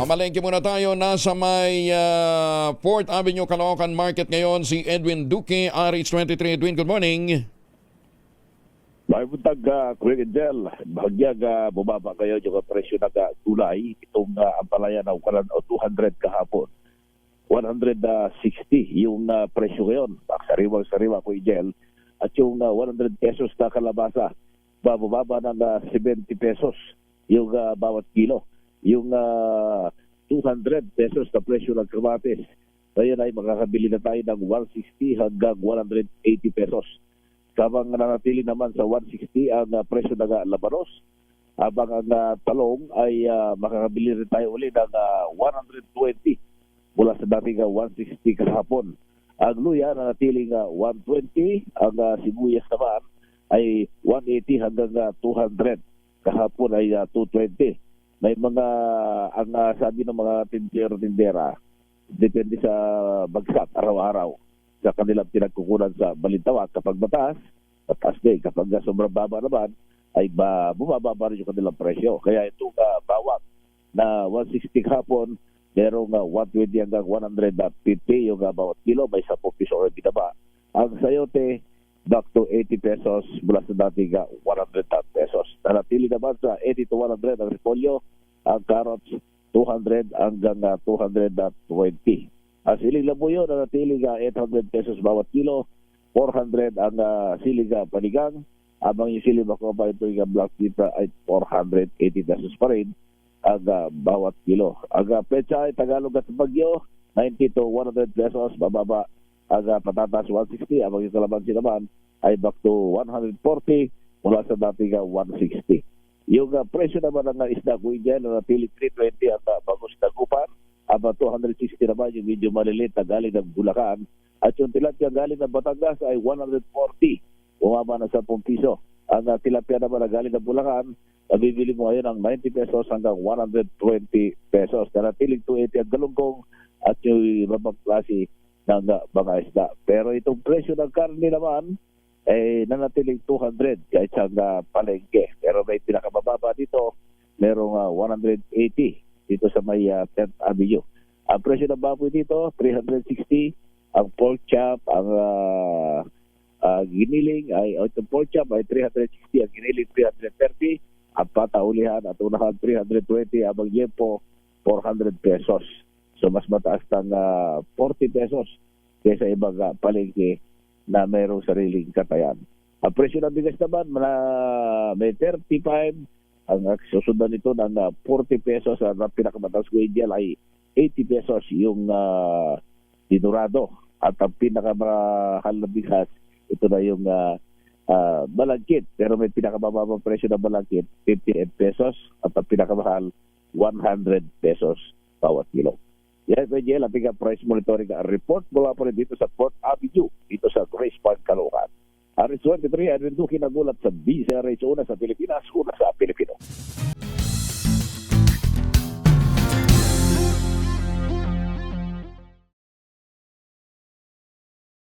Mamalengke muna tayo. Nasa may 4th Avenue, Caloocan Market ngayon si Edwin Duque, RH23. Edwin, good morning. May buntag Kuya Angel, bahagyag bumaba kayo yung presyo ng gulay. Itong ampalaya na 200 kahapon. 160 yung presyo ngayon. Sariwang-sariwa Kuya Angel. At yung 100 pesos na kalabasa, bababa ng 70 pesos yung bawat kilo. Yung 200 pesos na presyo ng kamatis, ngayon ay makakabili na tayo ng 160 hanggang 180 pesos. Sabang nanatili naman sa 160 ang presyo ng labanos, habang ang talong ay makakabili rin tayo uli ng 120 mula sa dating 160 kahapon. Ang luya nanatiling 120, ang sibuyas naman ay 180 hanggang 200. Kahapon ay 220. May mga, ang sabi ng mga tindera, depende sa bagsak araw-araw sa kanilang pinagkukunan sa balintawak. Kapag mataas din. Kapag sobrang baba naman, ay bumababa rin yung kanilang presyo. Kaya itong bawang na 160 hapon, merong 120 hanggang 150 yung bawat kilo. May 10 piso or binaba. Ang sayote, back to 80 pesos mula sa dating 100 pesos. Nanatili naman sa 80 to 100 ang repolyo, ang carrots 200 hanggang 220. Ang siling labuyo nanatili 800 pesos bawat kilo, 400 ang siling panigang, habang yung siling makopa ito yung black pepper ay 480 pesos pa rin ang bawat kilo. Ang pecha ay Tagalog at Bagyo, 90 to 100 pesos, bababa ang patatas 160, habang yung kalamansi naman ay back to 140 mula sa dating 160. Yung presyo naman ng isda ko dyan, natili 320 ang bangus na gupan, habang 260 naman yung medyo maliliit na galing ng Bulacan, at yung tilapia galing ng Batangas ay 140, bumaba na 10 piso. Ang tilapia naman na galing ng Bulacan, nabibili mo ngayon ng 90 pesos hanggang 120 pesos. Natiling 280 ang galunggong at yung ibang klase ng mga isda. Pero itong presyo ng karne naman ay nanatiling 200 kahit sa palengke. Pero may pinakamababa dito, merong 180 dito sa may 10th Avenue. Ang presyo ng baboy dito, 360. Ang pork chop, ang giniling ay, itong pork chop ay 360, ang giniling 330, ang pataulihan at unahan 320, abang yempo 400 pesos. So mas mataas ng 40 pesos kaysa ibang palengke na mayroong sariling katayan. Ang presyo ng bigas naman, may 35, ang susundan nito ng 40 pesos, ang pinakamataas ko ay 80 pesos yung dinurado. At ang pinakamahal na bigas, ito na yung balangkit. Pero may pinakamababang presyo ng balangkit, 58 pesos, at ang pinakamahal, 100 pesos bawat kilo. Yan, PJ, lapig ang price monitoring report mula pa rin dito sa 4th Avenue, dito sa Grace Park, Caloocan. RH23, Edwin Duque nagulat sa BCRH, una sa Pilipinas, una sa